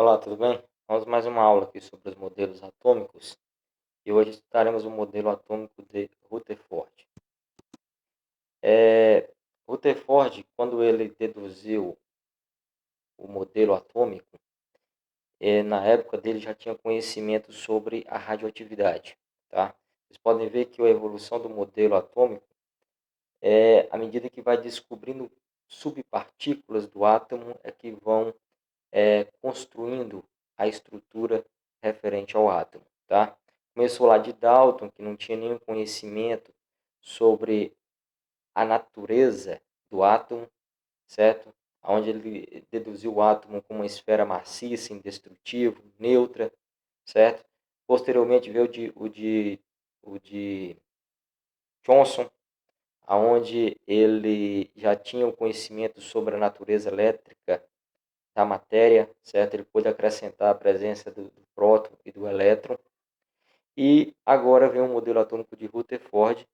Olá, tudo bem? Vamos mais uma aula aqui sobre os modelos atômicos e hoje estudaremos o modelo atômico de Rutherford. Rutherford, quando ele deduziu o modelo atômico, na época dele já tinha conhecimento sobre a radioatividade, tá? Vocês podem ver que a evolução do modelo atômico à medida que vai descobrindo subpartículas do átomo, é que vão construindo a estrutura referente ao átomo, tá? Começou lá de Dalton, que não tinha nenhum conhecimento sobre a natureza do átomo, certo? Onde ele deduziu o átomo como uma esfera maciça, indestrutível, neutra, certo? Posteriormente veio o de Thomson, aonde ele já tinha o conhecimento sobre a natureza elétrica da matéria, certo? Ele pôde acrescentar a presença do próton e do elétron. E agora vem o modelo atômico de Rutherford,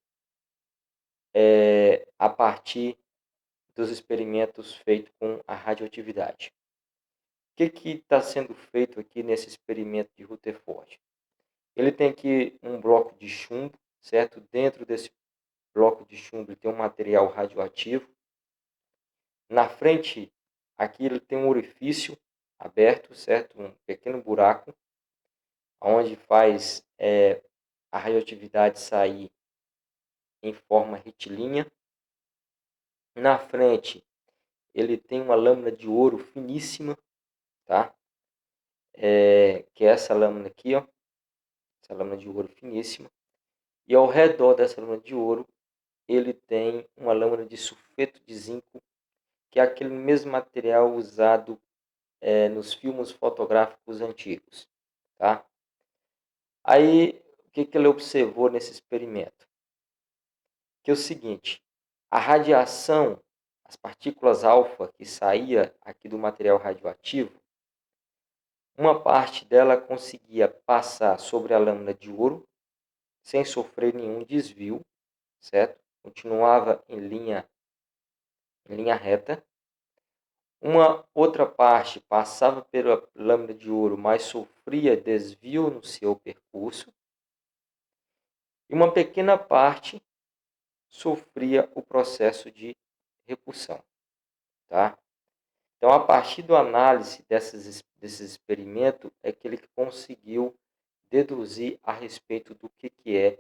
a partir dos experimentos feitos com a radioatividade. O que está sendo feito aqui nesse experimento de Rutherford? Ele tem aqui um bloco de chumbo, certo? Dentro desse bloco de chumbo ele tem um material radioativo. Na frente, aqui ele tem um orifício aberto, certo? Um pequeno buraco, onde faz a radioatividade sair em forma retilínea. Na frente, ele tem uma lâmina de ouro finíssima, tá? Que é essa lâmina aqui, ó, essa lâmina de ouro finíssima. E ao redor dessa lâmina de ouro, ele tem uma lâmina de sulfeto de zinco, que é aquele mesmo material usado nos filmes fotográficos antigos, tá? Aí, o que ele observou nesse experimento? Que é o seguinte, a radiação, as partículas alfa que saía aqui do material radioativo, uma parte dela conseguia passar sobre a lâmina de ouro sem sofrer nenhum desvio, certo? Continuava em linha reta. Uma outra parte passava pela lâmina de ouro, mas sofria desvio no seu percurso. E uma pequena parte sofria o processo de repulsão, tá? Então, a partir da análise desses experimentos, é que ele conseguiu deduzir a respeito do que é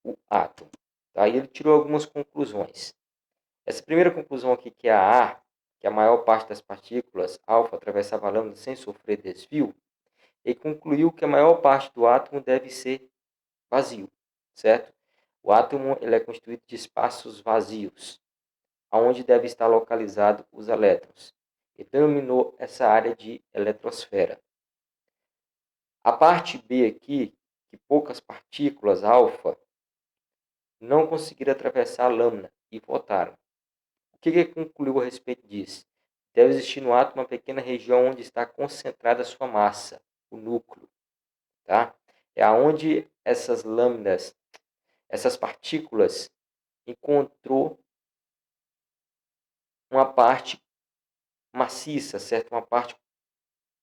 o átomo. Tá? E ele tirou algumas conclusões. Essa primeira conclusão aqui, que é a A, que a maior parte das partículas alfa atravessava a lâmina sem sofrer desvio, ele concluiu que a maior parte do átomo deve ser vazio, certo? O átomo ele é constituído de espaços vazios, aonde deve estar localizado os elétrons. Ele denominou essa área de eletrosfera. A parte B aqui, que poucas partículas alfa não conseguiram atravessar a lâmina e voltaram. O que ele concluiu a respeito disso? Deve existir no átomo uma pequena região onde está concentrada a sua massa, o núcleo. Tá? É aonde essas lâminas, essas partículas, encontrou uma parte maciça, certo? Uma parte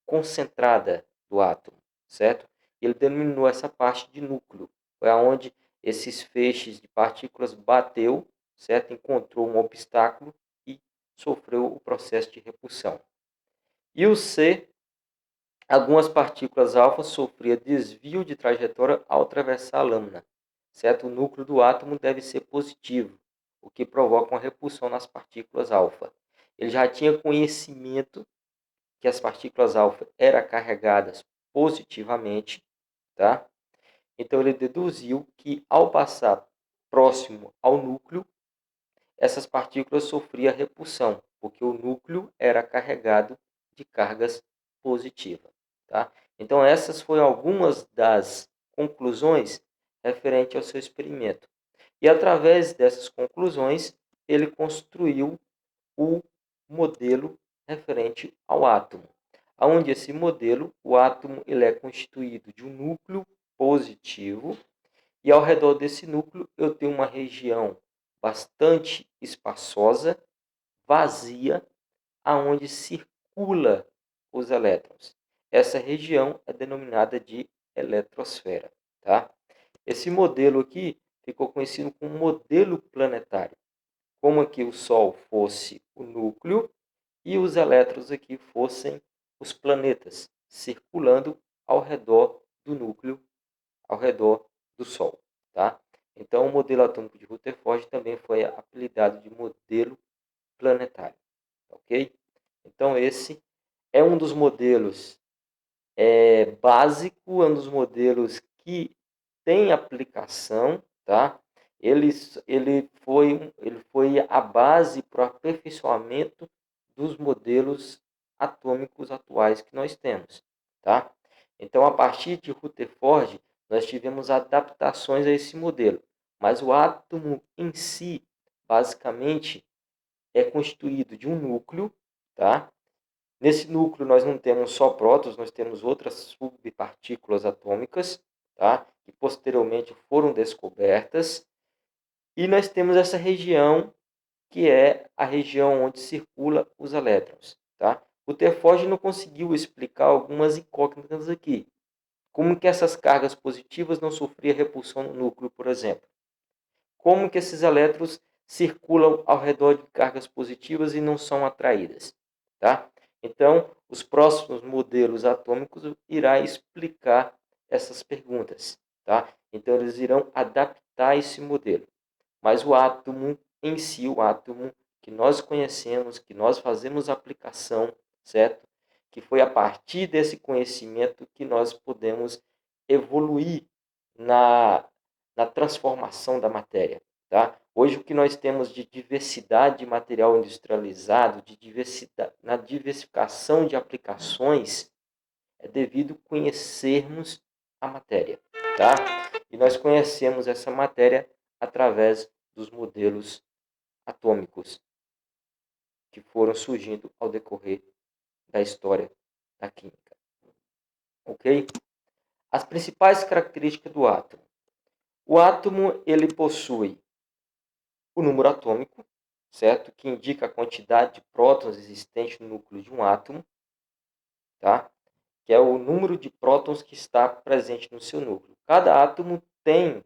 concentrada do átomo, certo? Ele denominou essa parte de núcleo. Foi aonde esses feixes de partículas bateu, certo? Encontrou um obstáculo e sofreu o processo de repulsão. E o C, algumas partículas alfa sofriam desvio de trajetória ao atravessar a lâmina, certo? O núcleo do átomo deve ser positivo, o que provoca uma repulsão nas partículas alfa. Ele já tinha conhecimento que as partículas alfa eram carregadas positivamente, tá? Então ele deduziu que ao passar próximo ao núcleo, essas partículas sofriam repulsão, porque o núcleo era carregado de cargas positivas, tá? Então essas foram algumas das conclusões referente ao seu experimento. E através dessas conclusões, ele construiu o modelo referente ao átomo. Onde esse modelo, o átomo ele é constituído de um núcleo positivo e ao redor desse núcleo eu tenho uma região bastante espaçosa, vazia, aonde circula os elétrons. essa região é denominada de eletrosfera, tá? Esse modelo aqui ficou conhecido como modelo planetário, como que o Sol fosse o núcleo e os elétrons aqui fossem os planetas, circulando ao redor do núcleo, ao redor do Sol, tá? Então, o modelo atômico de Rutherford também foi apelidado de modelo planetário, ok? Então, esse é um dos modelos básico, é um dos modelos que tem aplicação, tá? Ele foi a base para o aperfeiçoamento dos modelos atômicos atuais que nós temos, tá? Então, a partir de Rutherford, nós tivemos adaptações a esse modelo, mas o átomo em si, basicamente, é constituído de um núcleo, tá? Nesse núcleo nós não temos só prótons, nós temos outras subpartículas atômicas, tá? Que posteriormente foram descobertas. E nós temos essa região, que é a região onde circula os elétrons, tá? O Rutherford não conseguiu explicar algumas incógnitas aqui. Como que essas cargas positivas não sofriam repulsão no núcleo, por exemplo? Como que esses elétrons circulam ao redor de cargas positivas e não são atraídas, tá? Então, os próximos modelos atômicos irá explicar essas perguntas, tá? Então, eles irão adaptar esse modelo. Mas o átomo em si, o átomo que nós conhecemos, que nós fazemos aplicação, certo? Que foi a partir desse conhecimento que nós podemos evoluir na transformação da matéria, tá? Hoje o que nós temos de diversidade de material industrializado, na diversificação de aplicações, é devido a conhecermos a matéria, tá? E nós conhecemos essa matéria através dos modelos atômicos que foram surgindo ao decorrer da história da química, ok? As principais características do átomo. O átomo ele possui o número atômico, certo? Que indica a quantidade de prótons existentes no núcleo de um átomo, tá? Que é o número de prótons que está presente no seu núcleo. Cada átomo tem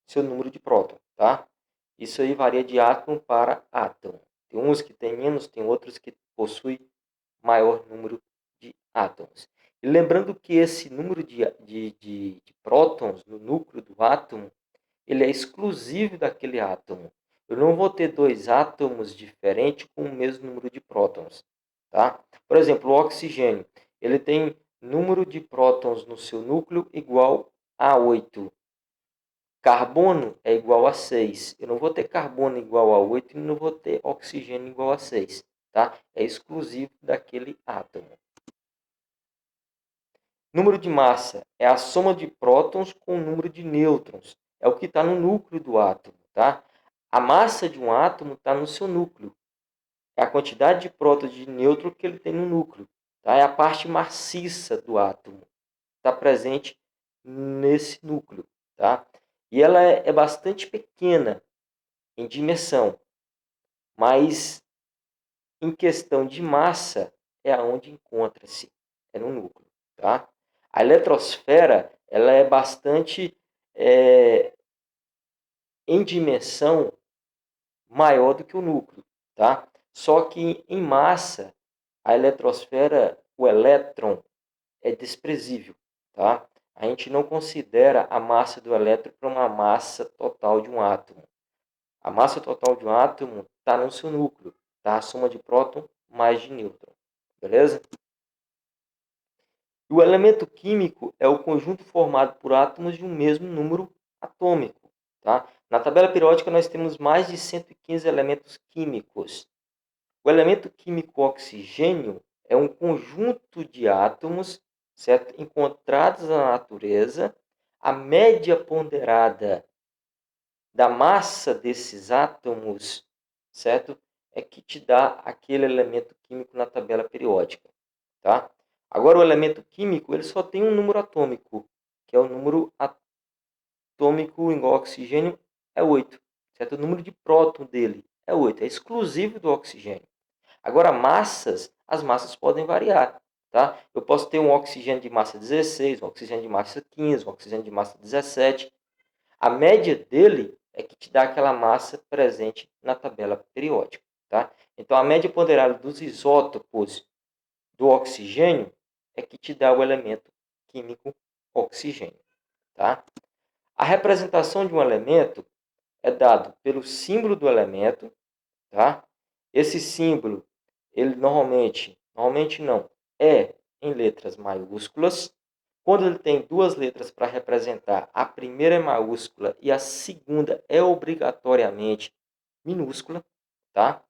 seu número de prótons, tá? Isso aí varia de átomo para átomo. Tem uns que tem menos, tem outros que possuem maior número de átomos. E lembrando que esse número de prótons no núcleo do átomo, ele é exclusivo daquele átomo. Eu não vou ter dois átomos diferentes com o mesmo número de prótons, tá? Por exemplo, o oxigênio, ele tem número de prótons no seu núcleo igual a 8. Carbono é igual a 6. Eu não vou ter carbono igual a 8 e não vou ter oxigênio igual a 6. Tá? É exclusivo daquele átomo. Número de massa é a soma de prótons com o número de nêutrons. É o que está no núcleo do átomo. Tá? A massa de um átomo está no seu núcleo. É a quantidade de prótons e de nêutrons que ele tem no núcleo. Tá? É a parte maciça do átomo. Está presente nesse núcleo. Tá? E ela é bastante pequena em dimensão, mas em questão de massa é aonde encontra-se, é no núcleo, tá? A eletrosfera ela é bastante em dimensão maior do que o núcleo, tá? Só que em massa a eletrosfera, o elétron é desprezível, tá? A gente não considera a massa do elétron para uma massa total de um átomo. A massa total de um átomo está no seu núcleo, tá? A soma de próton mais de nêutron, beleza? E o elemento químico é o conjunto formado por átomos de um mesmo número atômico, tá? Na tabela periódica nós temos mais de 115 elementos químicos. O elemento químico oxigênio é um conjunto de átomos, certo? Encontrados na natureza. A média ponderada da massa desses átomos, certo? É que te dá aquele elemento químico na tabela periódica, tá? Agora o elemento químico, ele só tem um número atômico, que é o número atômico igual ao oxigênio, é 8, certo? O número de próton dele é 8, é exclusivo do oxigênio. Agora massas, as massas podem variar, Tá? Eu posso ter um oxigênio de massa 16, um oxigênio de massa 15, um oxigênio de massa 17. A média dele é que te dá aquela massa presente na tabela periódica. Tá? Então, a média ponderada dos isótopos do oxigênio é que te dá o elemento químico oxigênio. Tá? A representação de um elemento é dado pelo símbolo do elemento. Tá? Esse símbolo, ele normalmente não, é em letras maiúsculas. Quando ele tem duas letras para representar, a primeira é maiúscula e a segunda é obrigatoriamente minúscula. Tá?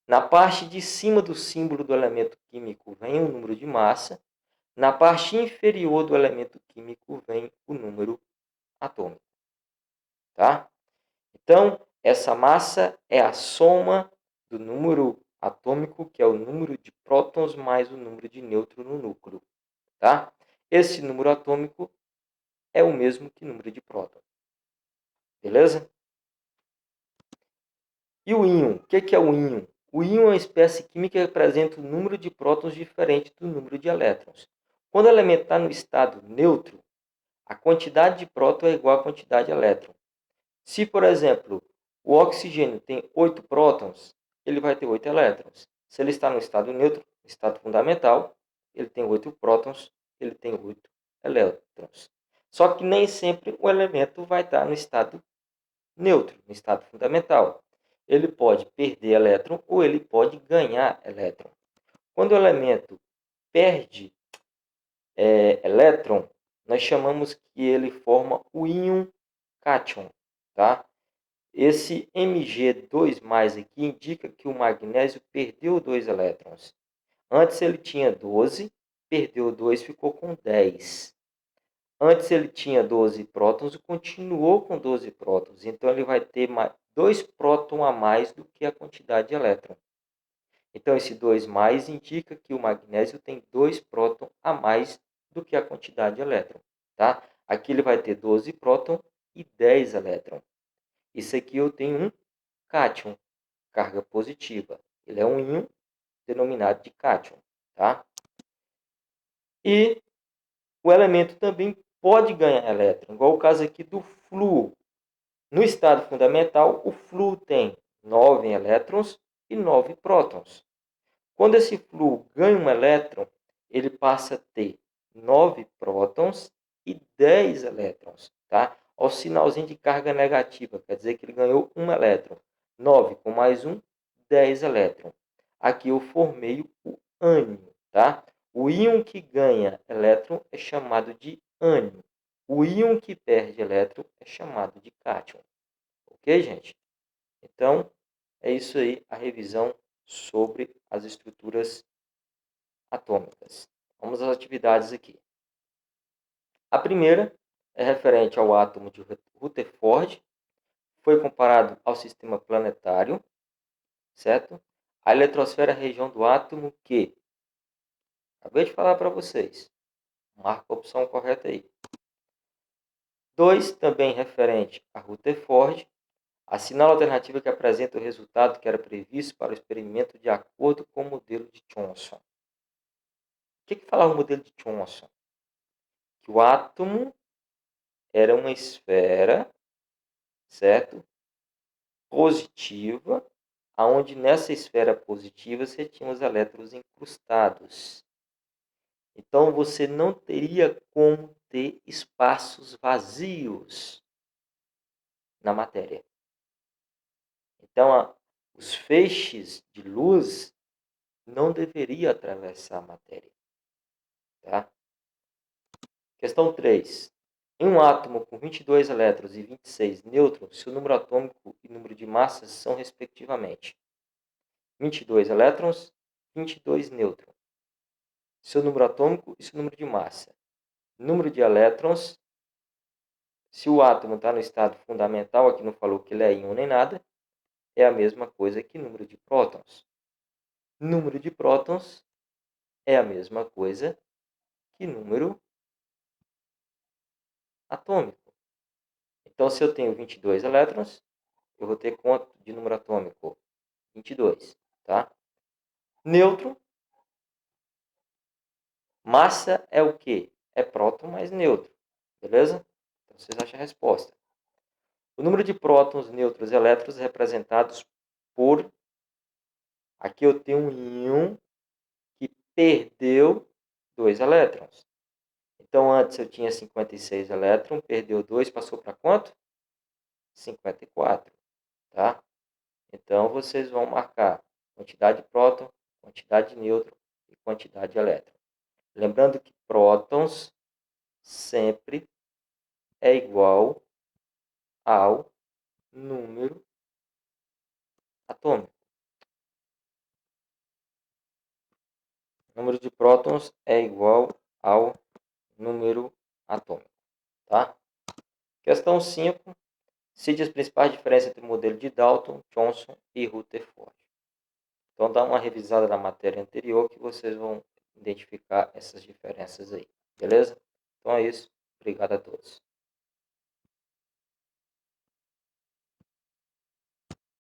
Na parte de cima do símbolo do elemento químico vem o número de massa. Na parte inferior do elemento químico vem o número atômico. Tá? Então, essa massa é a soma do número atômico, que é o número de prótons, mais o número de nêutrons no núcleo. Tá? Esse número atômico é o mesmo que o número de prótons. Beleza? E o íon? O que é o íon? O íon é uma espécie química que representa o número de prótons diferente do número de elétrons. Quando o elemento está no estado neutro, a quantidade de próton é igual à quantidade de elétron. Se, por exemplo, o oxigênio tem 8 prótons, ele vai ter 8 elétrons. Se ele está no estado neutro, estado fundamental, ele tem 8 prótons, ele tem 8 elétrons. Só que nem sempre o elemento vai estar no estado neutro, no estado fundamental. Ele pode perder elétron ou ele pode ganhar elétron. Quando o elemento perde elétron, nós chamamos que ele forma o íon cátion. Tá? Esse Mg2+ aqui indica que o magnésio perdeu 2 elétrons. Antes ele tinha 12, perdeu 2, ficou com 10. Antes ele tinha 12 prótons e continuou com 12 prótons. Então ele vai ter 2 prótons a mais do que a quantidade de elétron. Então esse 2+ indica que o magnésio tem 2 prótons a mais do que a quantidade de elétron. Tá? Aqui ele vai ter 12 prótons e 10 elétrons. Isso aqui eu tenho um cátion, carga positiva. Ele é um íon denominado de cátion. Tá? E o elemento também pode ganhar elétron, igual o caso aqui do flúor. No estado fundamental, o flúor tem 9 elétrons e 9 prótons. Quando esse flúor ganha um elétron, ele passa a ter 9 prótons e 10 elétrons. Tá? Olha o sinalzinho de carga negativa, quer dizer que ele ganhou um elétron. 9 com mais 1, 10 elétrons. Aqui eu formei o ânion. Tá? O íon que ganha elétron é chamado de ânion. O íon que perde elétron é chamado de cátion. Ok, gente? Então, é isso aí, a revisão sobre as estruturas atômicas. Vamos às atividades aqui. A primeira é referente ao átomo de Rutherford. Foi comparado ao sistema planetário, certo? A eletrosfera é a região do átomo que... Acabei de falar para vocês. Marca a opção correta aí. 2, também referente a Rutherford. Assinala a alternativa que apresenta o resultado que era previsto para o experimento de acordo com o modelo de Thomson. O que falava o modelo de Thomson? Que o átomo era uma esfera, certo? Positiva, aonde nessa esfera positiva você tinha os elétrons incrustados. Então você não teria como ter espaços vazios na matéria. Então os feixes de luz não deveriam atravessar a matéria. Tá? Questão 3. Em um átomo com 22 elétrons e 26 nêutrons, seu número atômico e número de massas são, respectivamente, 22 elétrons, 22 nêutrons. Seu número atômico e seu número de massa. Número de elétrons. Se o átomo está no estado fundamental, aqui não falou que ele é íon nem nada, é a mesma coisa que número de prótons. Número de prótons é a mesma coisa que número atômico. Então, se eu tenho 22 elétrons, eu vou ter quanto de número atômico? 22. Tá? Nêutron Massa é o quê? É próton mais nêutron, beleza? Então, vocês acham a resposta. O número de prótons, nêutrons e elétrons representados por... Aqui eu tenho um íon que perdeu 2 elétrons. Então, antes eu tinha 56 elétrons, perdeu 2, passou para quanto? 54, tá? Então, vocês vão marcar quantidade de próton, quantidade de nêutron e quantidade de elétron. Lembrando que prótons sempre é igual ao número atômico. O número de prótons é igual ao número atômico, tá? Questão 5. Cite as principais diferenças entre o modelo de Dalton, Thomson e Rutherford. Então, dá uma revisada na matéria anterior que vocês vão identificar essas diferenças aí, beleza? Então é isso. Obrigado a todos.